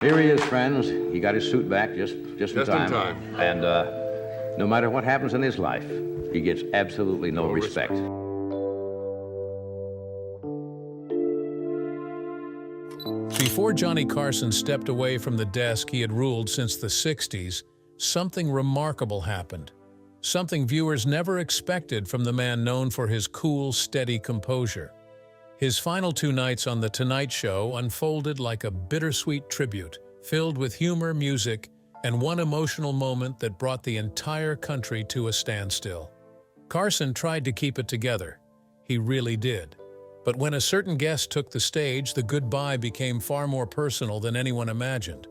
Here he is, friends. He got his suit back just in time. And no matter what happens in his life, he gets absolutely no respect. Before Johnny Carson stepped away from the desk he had ruled since the 60s, something remarkable happened. Something viewers never expected from the man known for his cool, steady composure. His final 2 nights on The Tonight Show unfolded like a bittersweet tribute, filled with humor, music, and one emotional moment that brought the entire country to a standstill. Carson tried to keep it together. He really did. But when a certain guest took the stage, the goodbye became far more personal than anyone imagined.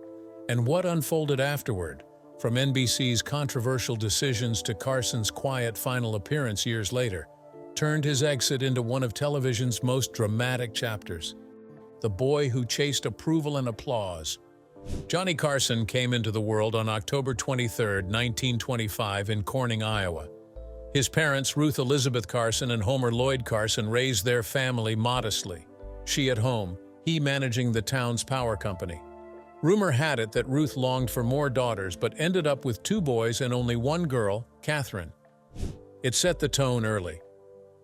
And what unfolded afterward, from NBC's controversial decisions to Carson's quiet final appearance years later, turned his exit into one of television's most dramatic chapters. The boy who chased approval and applause. Johnny Carson came into the world on October 23, 1925 in Corning, Iowa. His parents, Ruth Elizabeth Carson and Homer Lloyd Carson, raised their family modestly. She at home, he managing the town's power company. Rumor had it that Ruth longed for more daughters but ended up with 2 boys and only 1 girl, Catherine. It set the tone early.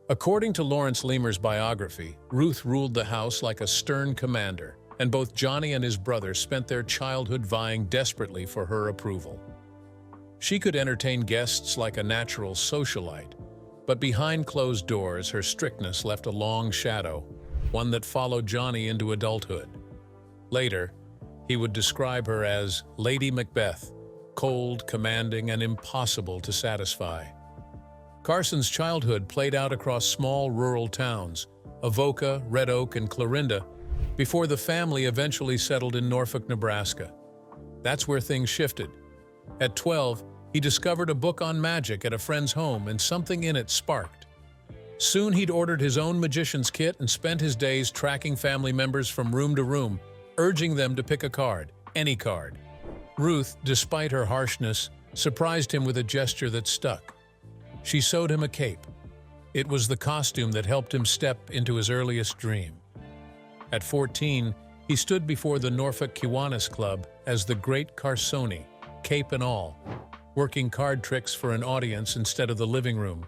According to Lawrence Lemer's biography, Ruth ruled the house like a stern commander, and both Johnny and his brother spent their childhood vying desperately for her approval. She could entertain guests like a natural socialite, but behind closed doors her strictness left a long shadow, one that followed Johnny into adulthood. Later, he would describe her as Lady Macbeth, cold, commanding, and impossible to satisfy. Carson's childhood played out across small rural towns, Avoca, Red Oak, and Clarinda, before the family eventually settled in Norfolk, Nebraska. That's where things shifted. At 12, he discovered a book on magic at a friend's home, and something in it sparked. Soon he'd ordered his own magician's kit and spent his days tracking family members from room to room, urging them to pick a card, any card. Ruth, despite her harshness, surprised him with a gesture that stuck. She sewed him a cape. It was the costume that helped him step into his earliest dream. At 14, he stood before the Norfolk Kiwanis Club as the Great Carsoni, cape and all, working card tricks for an audience instead of the living room.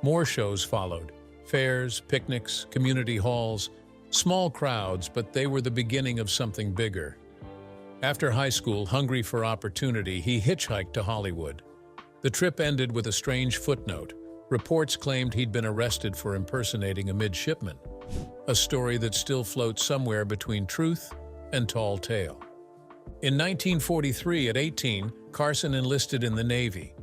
More shows followed: fairs, picnics, community halls, small crowds, but they were the beginning of something bigger. After high school, hungry for opportunity, he hitchhiked to Hollywood. The trip ended with a strange footnote. Reports claimed he'd been arrested for impersonating a midshipman, a story that still floats somewhere between truth and tall tale. In 1943, at 18, Carson enlisted in the Navy.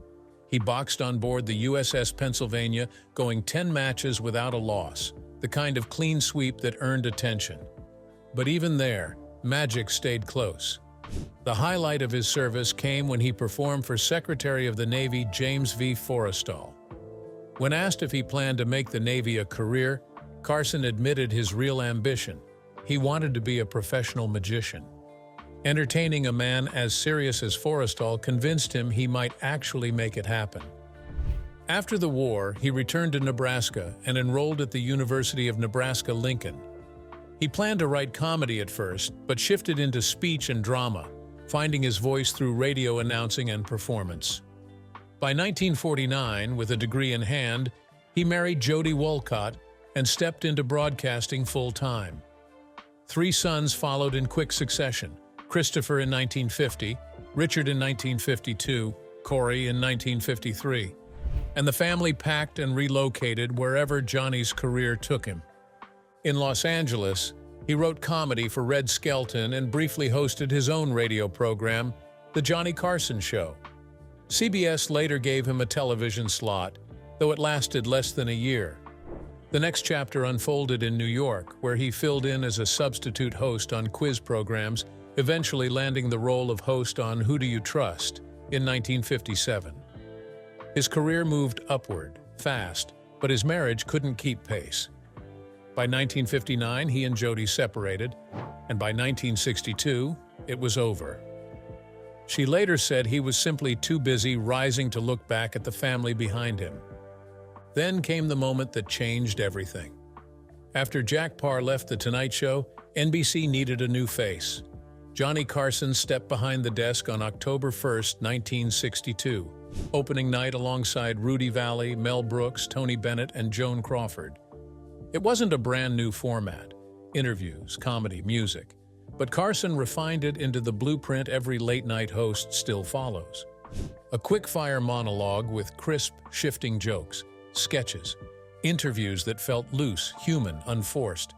He boxed on board the USS Pennsylvania, going 10 matches without a loss, the kind of clean sweep that earned attention. But even there, magic stayed close. The highlight of his service came when he performed for Secretary of the Navy James V. Forrestal. When asked if he planned to make the Navy a career, Carson admitted his real ambition. He wanted to be a professional magician. Entertaining a man as serious as Forrestal convinced him he might actually make it happen. After the war, he returned to Nebraska and enrolled at the University of Nebraska-Lincoln. He planned to write comedy at first, but shifted into speech and drama, finding his voice through radio announcing and performance. By 1949, with a degree in hand, he married Jody Wolcott and stepped into broadcasting full-time. 3 sons followed in quick succession: Christopher in 1950, Richard in 1952, Corey in 1953. And the family packed and relocated wherever Johnny's career took him. In Los Angeles, he wrote comedy for Red Skelton and briefly hosted his own radio program, The Johnny Carson Show. CBS later gave him a television slot, though it lasted less than a year. The next chapter unfolded in New York, where he filled in as a substitute host on quiz programs, eventually landing the role of host on Who Do You Trust in 1957. His career moved upward, fast, but his marriage couldn't keep pace. By 1959, he and Jody separated, and by 1962, it was over. She later said he was simply too busy rising to look back at the family behind him. Then came the moment that changed everything. After Jack Paar left The Tonight Show, NBC needed a new face. Johnny Carson stepped behind the desk on October 1st, 1962, opening night alongside Rudy Vallee, Mel Brooks, Tony Bennett, and Joan Crawford. It wasn't a brand new format, interviews, comedy, music, but Carson refined it into the blueprint every late-night host still follows. A quick-fire monologue with crisp, shifting jokes, sketches, interviews that felt loose, human, unforced,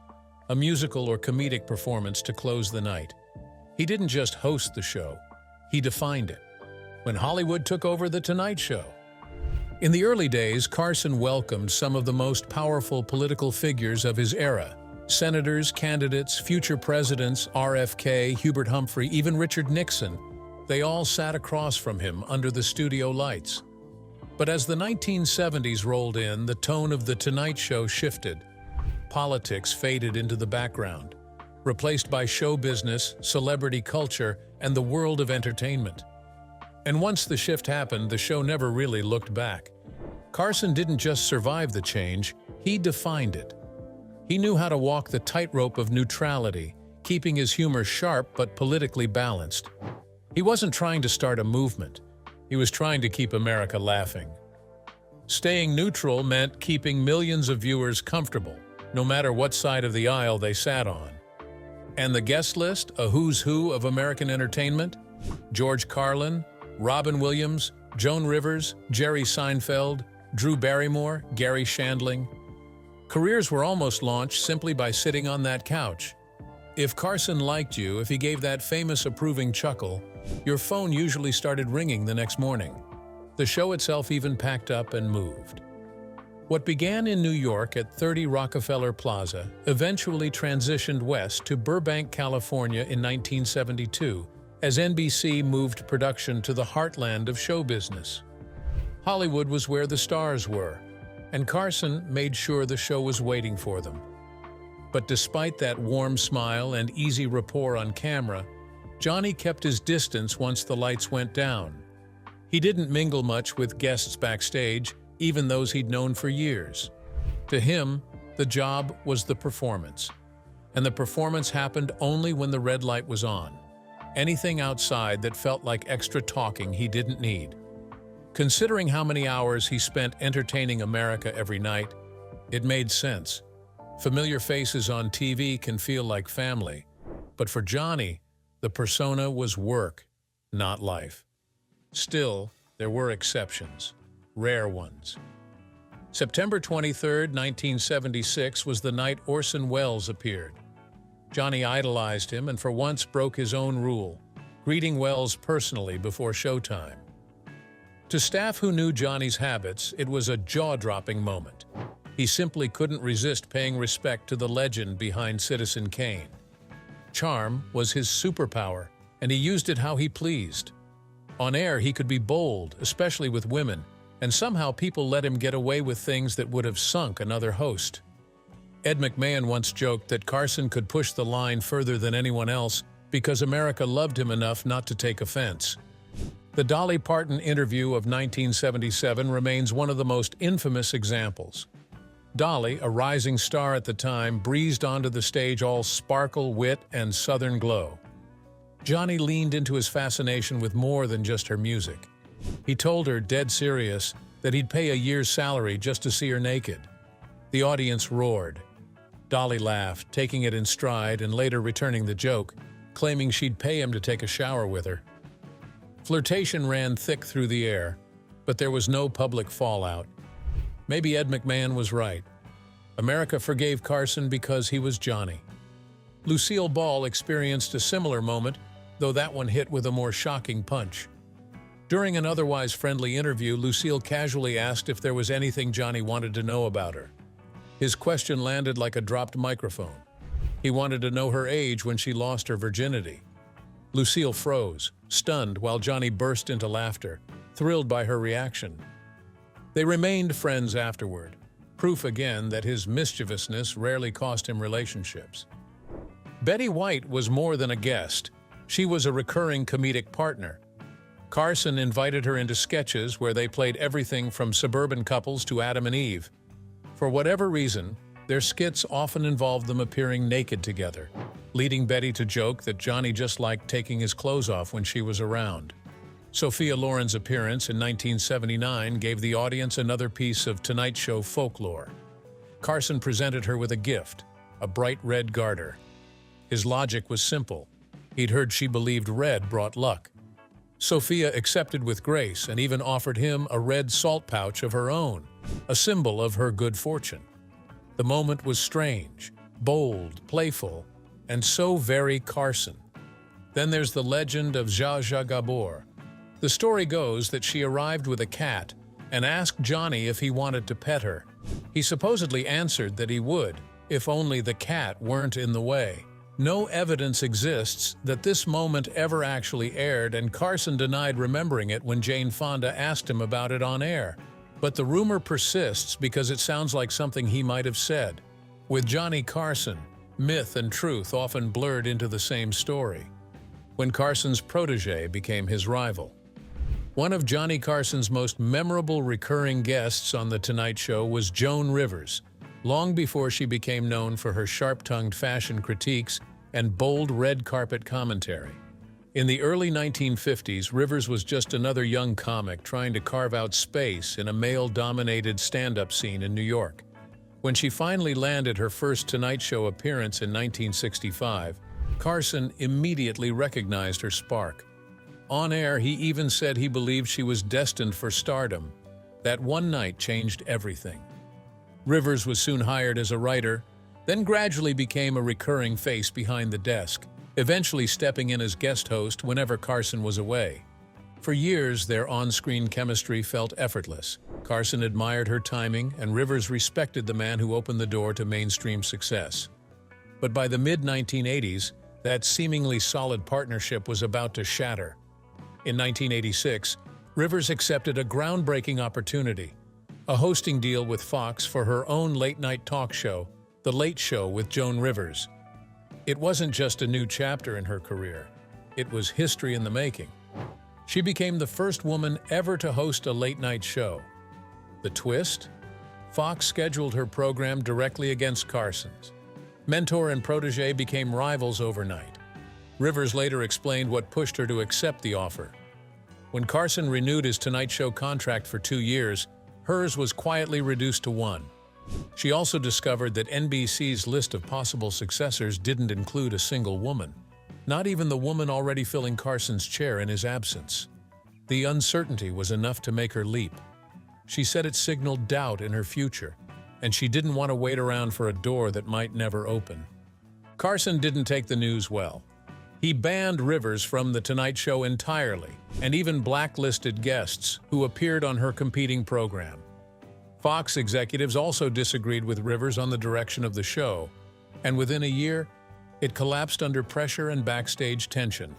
a musical or comedic performance to close the night. He didn't just host the show, he defined it. When Hollywood took over The Tonight Show. In the early days, Carson welcomed some of the most powerful political figures of his era. Senators, candidates, future presidents, RFK, Hubert Humphrey, even Richard Nixon. They all sat across from him under the studio lights. But as the 1970s rolled in, the tone of The Tonight Show shifted. Politics faded into the background, replaced by show business, celebrity culture, and the world of entertainment. And once the shift happened, the show never really looked back. Carson didn't just survive the change, he defined it. He knew how to walk the tightrope of neutrality, keeping his humor sharp but politically balanced. He wasn't trying to start a movement. He was trying to keep America laughing. Staying neutral meant keeping millions of viewers comfortable, no matter what side of the aisle they sat on. And the guest list, a who's who of American entertainment? George Carlin, Robin Williams, Joan Rivers, Jerry Seinfeld, Drew Barrymore, Gary Shandling. Careers were almost launched simply by sitting on that couch. If Carson liked you, if he gave that famous approving chuckle, your phone usually started ringing the next morning. The show itself even packed up and moved. What began in New York at 30 Rockefeller Plaza eventually transitioned west to Burbank, California in 1972, as NBC moved production to the heartland of show business. Hollywood was where the stars were, and Carson made sure the show was waiting for them. But despite that warm smile and easy rapport on camera, Johnny kept his distance once the lights went down. He didn't mingle much with guests backstage, even those he'd known for years. To him, the job was the performance, and the performance happened only when the red light was on. Anything outside that felt like extra talking he didn't need. Considering how many hours he spent entertaining America every night, it made sense. Familiar faces on TV can feel like family, but for Johnny, the persona was work, not life. Still, there were exceptions, rare ones. September 23, 1976 was the night Orson Welles appeared. Johnny idolized him and for once broke his own rule, greeting Welles personally before showtime. To staff who knew Johnny's habits, it was a jaw-dropping moment. He simply couldn't resist paying respect to the legend behind Citizen Kane. Charm was his superpower, and he used it how he pleased. On air, he could be bold, especially with women, and somehow people let him get away with things that would have sunk another host. Ed McMahon once joked that Carson could push the line further than anyone else because America loved him enough not to take offense. The Dolly Parton interview of 1977 remains one of the most infamous examples. Dolly, a rising star at the time, breezed onto the stage all sparkle, wit, and southern glow. Johnny leaned into his fascination with more than just her music. He told her, dead serious, that he'd pay a year's salary just to see her naked. The audience roared. Dolly laughed, taking it in stride and later returning the joke, claiming she'd pay him to take a shower with her. Flirtation ran thick through the air, but there was no public fallout. Maybe Ed McMahon was right. America forgave Carson because he was Johnny. Lucille Ball experienced a similar moment, though that one hit with a more shocking punch. During an otherwise friendly interview, Lucille casually asked if there was anything Johnny wanted to know about her. His question landed like a dropped microphone. He wanted to know her age when she lost her virginity. Lucille froze, stunned, while Johnny burst into laughter, thrilled by her reaction. They remained friends afterward, proof again that his mischievousness rarely cost him relationships. Betty White was more than a guest. She was a recurring comedic partner. Carson invited her into sketches where they played everything from suburban couples to Adam and Eve. For whatever reason, their skits often involved them appearing naked together. leading Betty to joke that Johnny just liked taking his clothes off when she was around. Sophia Loren's appearance in 1979 gave the audience another piece of Tonight Show folklore. Carson presented her with a gift, a bright red garter. His logic was simple. He'd heard she believed red brought luck. Sophia accepted with grace and even offered him a red salt pouch of her own, a symbol of her good fortune. The moment was strange, bold, playful, and so very Carson. Then there's the legend of Zsa Zsa Gabor. The story goes that she arrived with a cat and asked Johnny if he wanted to pet her. He supposedly answered that he would, if only the cat weren't in the way. No evidence exists that this moment ever actually aired, and Carson denied remembering it when Jane Fonda asked him about it on air. But the rumor persists because it sounds like something he might have said. With Johnny Carson, myth and truth often blurred into the same story. When Carson's protege became his rival. One of Johnny Carson's most memorable recurring guests on The Tonight Show was Joan Rivers, long before she became known for her sharp-tongued fashion critiques and bold red carpet commentary. In the early 1950s, Rivers was just another young comic trying to carve out space in a male-dominated stand-up scene in New York. When she finally landed her first Tonight Show appearance in 1965, Carson immediately recognized her spark. On air, he even said he believed she was destined for stardom. That one night changed everything. Rivers was soon hired as a writer, then gradually became a recurring face behind the desk, eventually stepping in as guest host whenever Carson was away. For years, their on-screen chemistry felt effortless. Carson admired her timing, and Rivers respected the man who opened the door to mainstream success. But by the mid-1980s, that seemingly solid partnership was about to shatter. In 1986, Rivers accepted a groundbreaking opportunity, a hosting deal with Fox for her own late-night talk show, The Late Show with Joan Rivers. It wasn't just a new chapter in her career. It was history in the making. She became the first woman ever to host a late-night show. The twist? Fox scheduled her program directly against Carson's. Mentor and protege became rivals overnight. Rivers later explained what pushed her to accept the offer. When Carson renewed his Tonight Show contract for 2 years, hers was quietly reduced to 1. She also discovered that NBC's list of possible successors didn't include a single woman, not even the woman already filling Carson's chair in his absence. The uncertainty was enough to make her leap. She said it signaled doubt in her future, and she didn't want to wait around for a door that might never open. Carson didn't take the news well. He banned Rivers from The Tonight Show entirely, and even blacklisted guests who appeared on her competing program. Fox executives also disagreed with Rivers on the direction of the show, and within a year, it collapsed under pressure and backstage tension.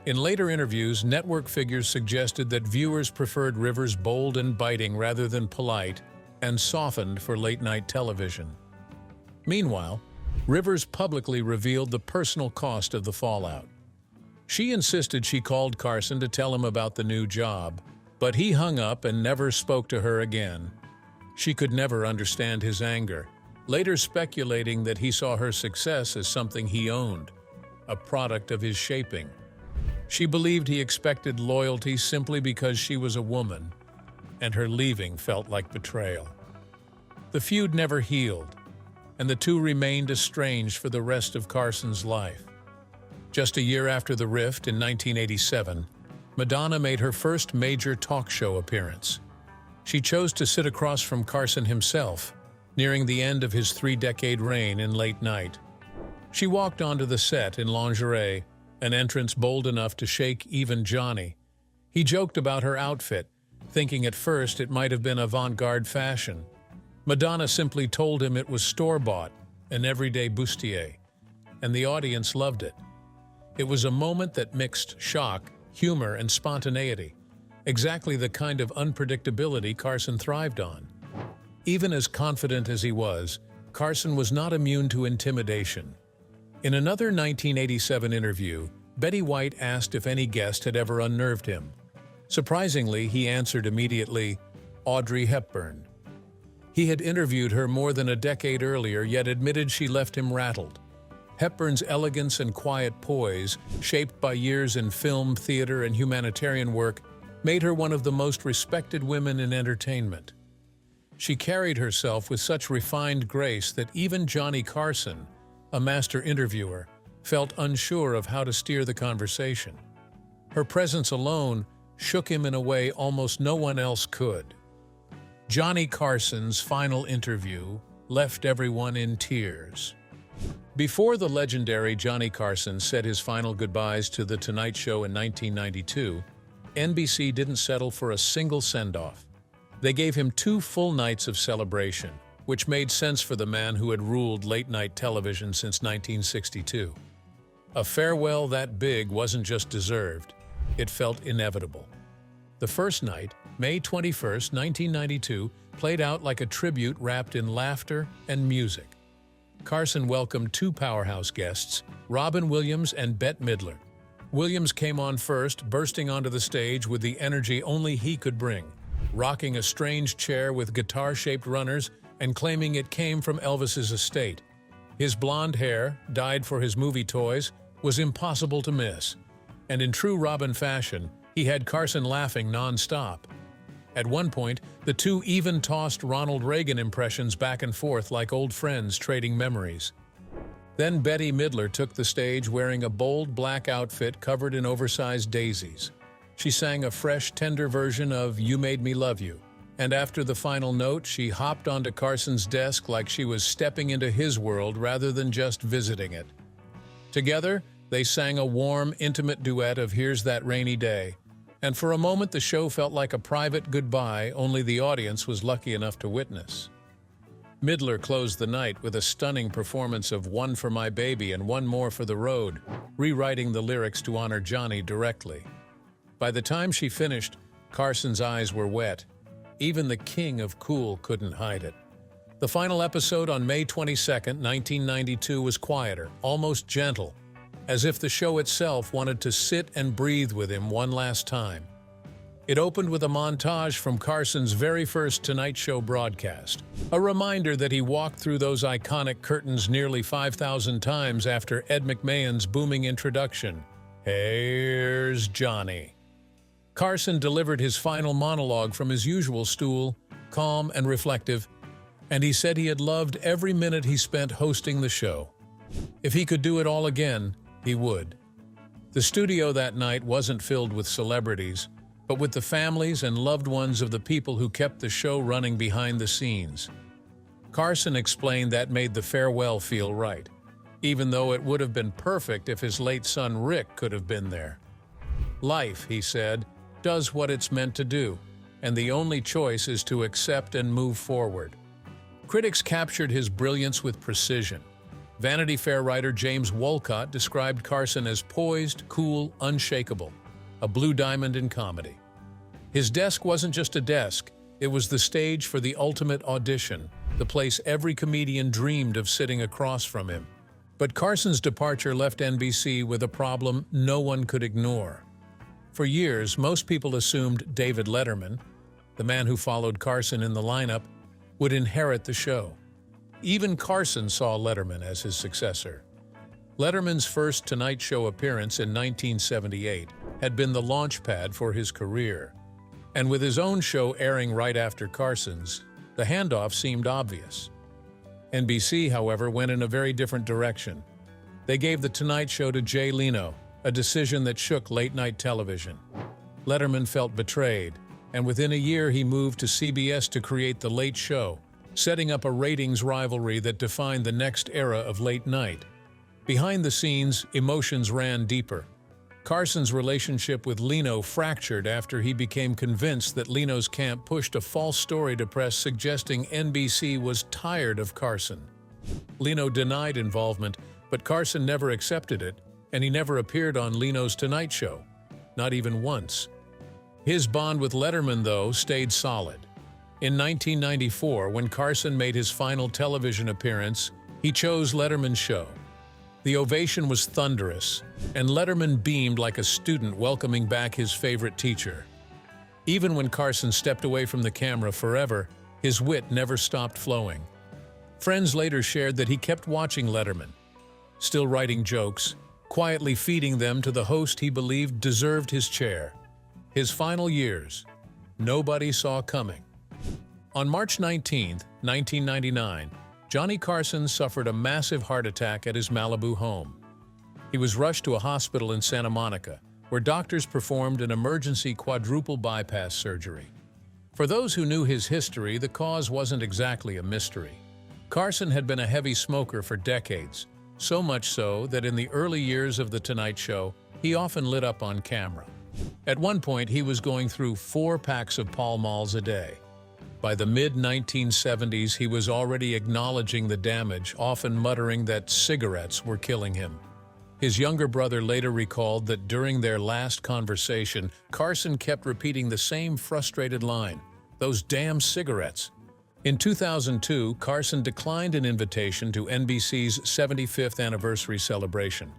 In later interviews, network figures suggested that viewers preferred Rivers bold and biting rather than polite, and softened for late-night television. Meanwhile, Rivers publicly revealed the personal cost of the fallout. She insisted she called Carson to tell him about the new job, but he hung up and never spoke to her again. She could never understand his anger, later speculating that he saw her success as something he owned, a product of his shaping. She believed he expected loyalty simply because she was a woman, and her leaving felt like betrayal. The feud never healed, and the two remained estranged for the rest of Carson's life. Just a year after the rift, in 1987, Madonna made her first major talk show appearance. She chose to sit across from Carson himself, nearing the end of his 3-decade reign in late night. She walked onto the set in lingerie, an entrance bold enough to shake even Johnny. He joked about her outfit, thinking at first it might have been avant-garde fashion. Madonna simply told him it was store-bought, an everyday bustier, and the audience loved it. It was a moment that mixed shock, humor, and spontaneity, exactly the kind of unpredictability Carson thrived on. Even as confident as he was, Carson was not immune to intimidation. In another 1987 interview, Betty White asked if any guest had ever unnerved him. Surprisingly, he answered immediately, Audrey Hepburn. He had interviewed her more than a decade earlier, yet admitted she left him rattled. Hepburn's elegance and quiet poise, shaped by years in film, theater, and humanitarian work, made her one of the most respected women in entertainment. She carried herself with such refined grace that even Johnny Carson, a master interviewer, felt unsure of how to steer the conversation. Her presence alone shook him in a way almost no one else could. Johnny Carson's final interview left everyone in tears. Before the legendary Johnny Carson said his final goodbyes to The Tonight Show in 1992, NBC didn't settle for a single send-off. They gave him 2 full nights of celebration, which made sense for the man who had ruled late-night television since 1962. A farewell that big wasn't just deserved, it felt inevitable. The first night, May 21, 1992, played out like a tribute wrapped in laughter and music. Carson welcomed 2 powerhouse guests, Robin Williams and Bette Midler. Williams came on first, bursting onto the stage with the energy only he could bring, rocking a strange chair with guitar-shaped runners and claiming it came from Elvis's estate. His blonde hair, dyed for his movie toys, was impossible to miss, and in true Robin fashion, he had Carson laughing non-stop. At one point, the 2 even tossed Ronald Reagan impressions back and forth like old friends trading memories. Then Bette Midler took the stage wearing a bold black outfit covered in oversized daisies. She sang a fresh, tender version of You Made Me Love You, and after the final note, she hopped onto Carson's desk like she was stepping into his world rather than just visiting it. Together, they sang a warm, intimate duet of Here's That Rainy Day, and for a moment the show felt like a private goodbye only the audience was lucky enough to witness. Midler closed the night with a stunning performance of One for My Baby and One More for the Road, rewriting the lyrics to honor Johnny directly. By the time she finished, Carson's eyes were wet. Even the king of cool couldn't hide it. The final episode on May 22, 1992 was quieter, almost gentle, as if the show itself wanted to sit and breathe with him one last time. It opened with a montage from Carson's very first Tonight Show broadcast, a reminder that he walked through those iconic curtains nearly 5,000 times after Ed McMahon's booming introduction, "Here's Johnny." Carson delivered his final monologue from his usual stool, calm and reflective, and he said he had loved every minute he spent hosting the show. If he could do it all again, he would. The studio that night wasn't filled with celebrities, but with the families and loved ones of the people who kept the show running behind the scenes. Carson explained that made the farewell feel right, even though it would have been perfect if his late son Rick could have been there. Life, he said, does what it's meant to do, and the only choice is to accept and move forward. Critics captured his brilliance with precision. Vanity Fair writer James Wolcott described Carson as poised, cool, unshakable, a blue diamond in comedy. His desk wasn't just a desk, it was the stage for the ultimate audition, the place every comedian dreamed of sitting across from him. But Carson's departure left NBC with a problem no one could ignore. For years, most people assumed David Letterman, the man who followed Carson in the lineup, would inherit the show. Even Carson saw Letterman as his successor. Letterman's first Tonight Show appearance in 1978 had been the launchpad for his career. And with his own show airing right after Carson's, the handoff seemed obvious. NBC, however, went in a very different direction. They gave The Tonight Show to Jay Leno, a decision that shook late-night television. Letterman felt betrayed, and within a year he moved to CBS to create The Late Show, setting up a ratings rivalry that defined the next era of late night. Behind the scenes, emotions ran deeper. Carson's relationship with Leno fractured after he became convinced that Leno's camp pushed a false story to press suggesting NBC was tired of Carson. Leno denied involvement, but Carson never accepted it, and he never appeared on Leno's Tonight Show, not even once. His bond with Letterman, though, stayed solid. In 1994, when Carson made his final television appearance, he chose Letterman's show. The ovation was thunderous, and Letterman beamed like a student welcoming back his favorite teacher. Even when Carson stepped away from the camera forever, his wit never stopped flowing. Friends later shared that he kept watching Letterman. still writing jokes, quietly feeding them to the host he believed deserved his chair. His final years, nobody saw coming. On March 19, 1999, Johnny Carson suffered a massive heart attack at his Malibu home. He was rushed to a hospital in Santa Monica, where doctors performed an emergency quadruple bypass surgery. For those who knew his history, the cause wasn't exactly a mystery. Carson had been a heavy smoker for decades, so much so that in the early years of The Tonight Show, he often lit up on camera. At one point, he was going through 4 packs of Pall Malls a day. By the mid-1970s, he was already acknowledging the damage, often muttering that cigarettes were killing him. His younger brother later recalled that during their last conversation, Carson kept repeating the same frustrated line, "Those damn cigarettes." In 2002, Carson declined an invitation to NBC's 75th anniversary celebration,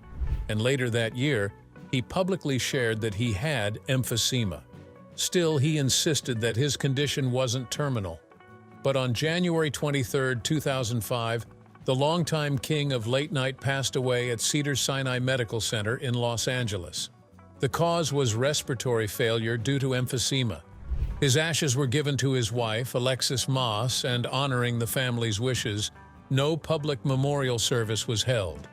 and later that year, he publicly shared that he had emphysema. Still, he insisted that his condition wasn't terminal. But on January 23, 2005, the longtime king of late night passed away at Cedars-Sinai Medical Center in Los Angeles. The cause was respiratory failure due to emphysema. His ashes were given to his wife, Alexis Moss, and honoring the family's wishes, no public memorial service was held.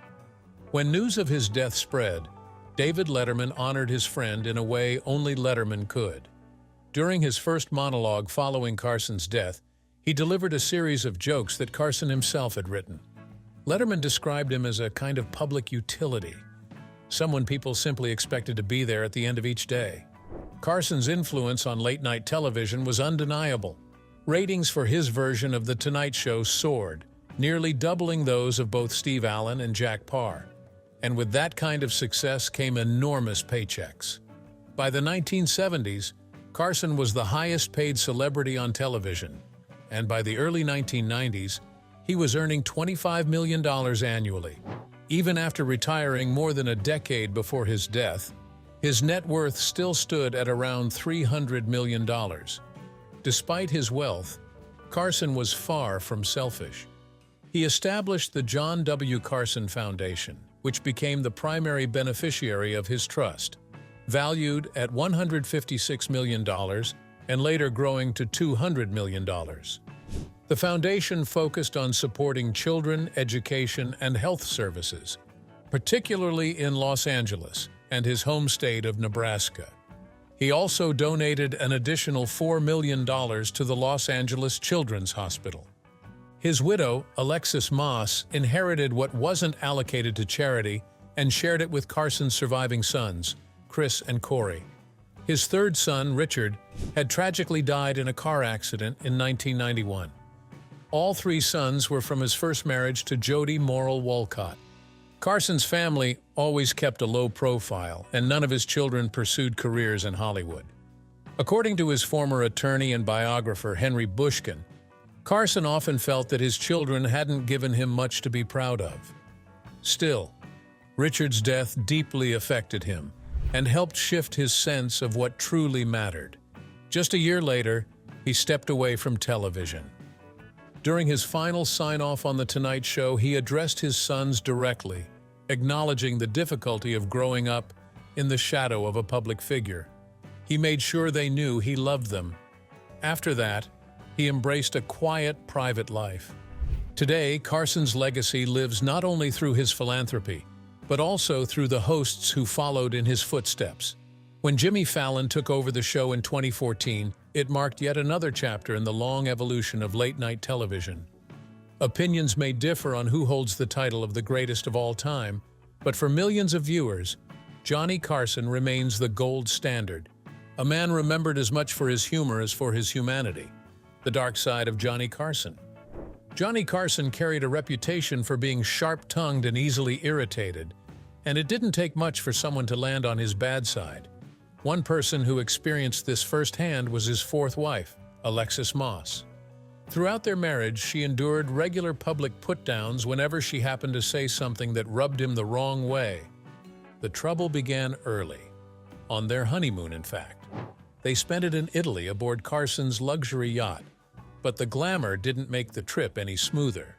When news of his death spread, David Letterman honored his friend in a way only Letterman could. During his first monologue following Carson's death, he delivered a series of jokes that Carson himself had written. Letterman described him as a kind of public utility, someone people simply expected to be there at the end of each day. Carson's influence on late-night television was undeniable. Ratings for his version of The Tonight Show soared, nearly doubling those of both Steve Allen and Jack Paar. And with that kind of success came enormous paychecks. By the 1970s, Carson was the highest-paid celebrity on television, and by the early 1990s, he was earning $25 million annually. Even after retiring more than a decade before his death, his net worth still stood at around $300 million. Despite his wealth, Carson was far from selfish. He established the John W. Carson Foundation, which became the primary beneficiary of his trust, valued at $156 million and later growing to $200 million. The foundation focused on supporting children, education, and health services, particularly in Los Angeles and his home state of Nebraska. He also donated an additional $4 million to the Los Angeles Children's Hospital. His widow, Alexis Moss, inherited what wasn't allocated to charity and shared it with Carson's surviving sons, Chris and Corey. His third son, Richard, had tragically died in a car accident in 1991. All 3 sons were from his first marriage to Jody Morrill Wolcott. Carson's family always kept a low profile, and none of his children pursued careers in Hollywood. According to his former attorney and biographer, Henry Bushkin, Carson often felt that his children hadn't given him much to be proud of. Still, Richard's death deeply affected him and helped shift his sense of what truly mattered. Just a year later, he stepped away from television. During his final sign-off on The Tonight Show, he addressed his sons directly, acknowledging the difficulty of growing up in the shadow of a public figure. He made sure they knew he loved them. After that, he embraced a quiet, private life. Today, Carson's legacy lives not only through his philanthropy, but also through the hosts who followed in his footsteps. When Jimmy Fallon took over the show in 2014, it marked yet another chapter in the long evolution of late-night television. Opinions may differ on who holds the title of the greatest of all time, but for millions of viewers, Johnny Carson remains the gold standard, a man remembered as much for his humor as for his humanity. The dark side of Johnny Carson. Johnny Carson carried a reputation for being sharp-tongued and easily irritated, and it didn't take much for someone to land on his bad side. One person who experienced this firsthand was his 4th wife, Alexis Moss. Throughout their marriage, she endured regular public put-downs whenever she happened to say something that rubbed him the wrong way. The trouble began early. On their honeymoon, in fact. They spent it in Italy aboard Carson's luxury yacht, but the glamour didn't make the trip any smoother.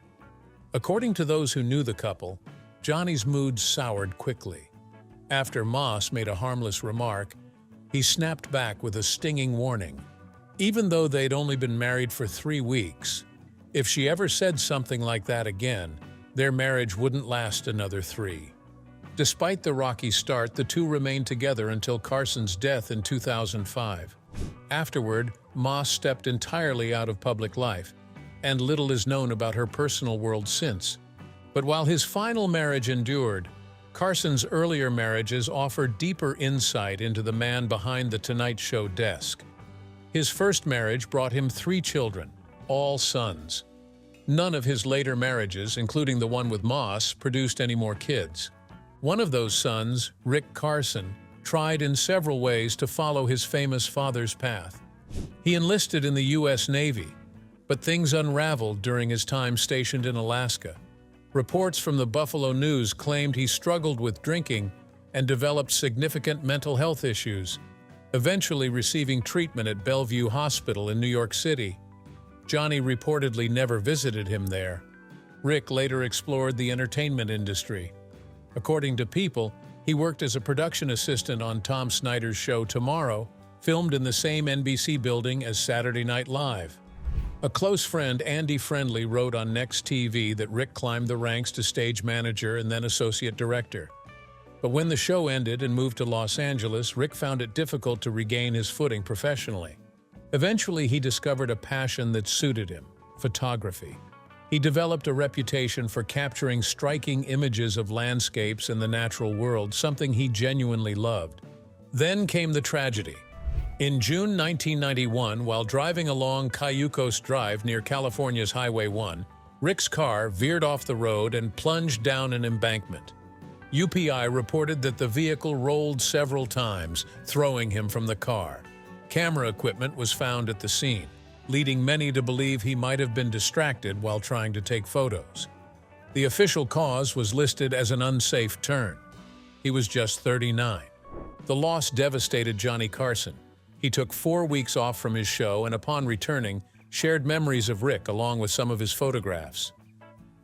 According to those who knew the couple, Johnny's mood soured quickly. After Moss made a harmless remark, he snapped back with a stinging warning. Even though they'd only been married for 3 weeks, if she ever said something like that again, their marriage wouldn't last another 3. Despite the rocky start, the two remained together until Carson's death in 2005. Afterward, Moss stepped entirely out of public life, and little is known about her personal world since. But while his final marriage endured, Carson's earlier marriages offered deeper insight into the man behind the Tonight Show desk. His first marriage brought him 3 children, all sons. None of his later marriages, including the one with Moss, produced any more kids. One of those sons, Rick Carson, tried in several ways to follow his famous father's path. He enlisted in the U.S. Navy, but things unraveled during his time stationed in Alaska. Reports from the Buffalo News claimed he struggled with drinking and developed significant mental health issues, eventually receiving treatment at Bellevue Hospital in New York City. Johnny reportedly never visited him there. Rick later explored the entertainment industry. According to People, he worked as a production assistant on Tom Snyder's show Tomorrow, filmed in the same NBC building as Saturday Night Live. A close friend, Andy Friendly, wrote on Next TV that Rick climbed the ranks to stage manager and then associate director. But when the show ended and moved to Los Angeles, Rick found it difficult to regain his footing professionally. Eventually, he discovered a passion that suited him: photography. He developed a reputation for capturing striking images of landscapes and the natural world, something he genuinely loved. Then came the tragedy. In June 1991, while driving along Cayucos Drive near California's Highway 1, Rick's car veered off the road and plunged down an embankment. UPI reported that the vehicle rolled several times, throwing him from the car. Camera equipment was found at the scene, leading many to believe he might have been distracted while trying to take photos. The official cause was listed as an unsafe turn. He was just 39. The loss devastated Johnny Carson. He took 4 weeks off from his show and, upon returning, shared memories of Rick along with some of his photographs.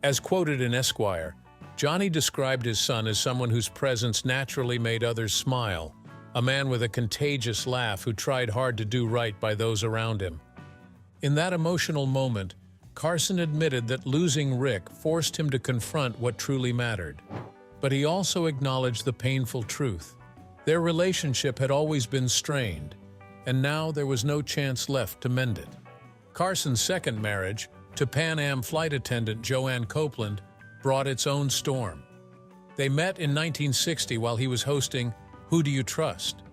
As quoted in Esquire, Johnny described his son as someone whose presence naturally made others smile, a man with a contagious laugh who tried hard to do right by those around him. In that emotional moment, Carson admitted that losing Rick forced him to confront what truly mattered. But he also acknowledged the painful truth. Their relationship had always been strained, and now there was no chance left to mend it. Carson's second marriage, to Pan Am flight attendant Joanne Copeland, brought its own storm. They met in 1960 while he was hosting Who Do You Trust?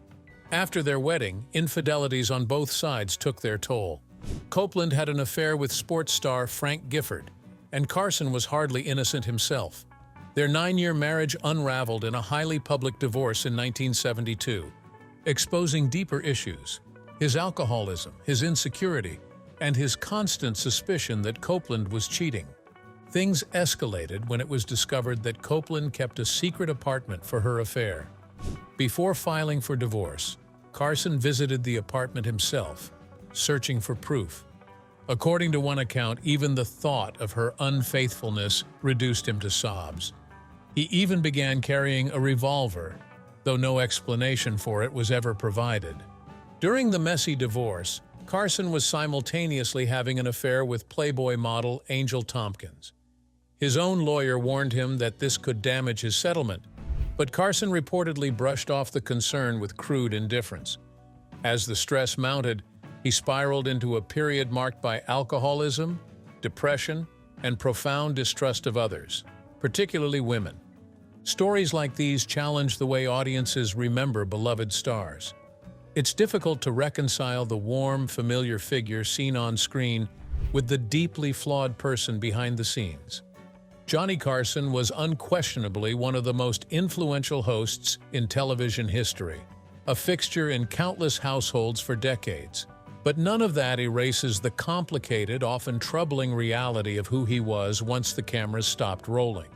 After their wedding, infidelities on both sides took their toll. Copeland had an affair with sports star Frank Gifford, and Carson was hardly innocent himself. Their 9-year marriage unraveled in a highly public divorce in 1972, exposing deeper issues: his alcoholism, his insecurity, and his constant suspicion that Copeland was cheating. Things escalated when it was discovered that Copeland kept a secret apartment for her affair. Before filing for divorce, Carson visited the apartment himself, searching for proof. According to one account, even the thought of her unfaithfulness reduced him to sobs. He even began carrying a revolver, though no explanation for it was ever provided. During the messy divorce, Carson was simultaneously having an affair with Playboy model Angel Tompkins. His own lawyer warned him that this could damage his settlement, but Carson reportedly brushed off the concern with crude indifference. As the stress mounted, he spiraled into a period marked by alcoholism, depression, and profound distrust of others, particularly women. Stories like these challenge the way audiences remember beloved stars. It's difficult to reconcile the warm, familiar figure seen on screen with the deeply flawed person behind the scenes. Johnny Carson was unquestionably one of the most influential hosts in television history, a fixture in countless households for decades. But none of that erases the complicated, often troubling reality of who he was once the cameras stopped rolling.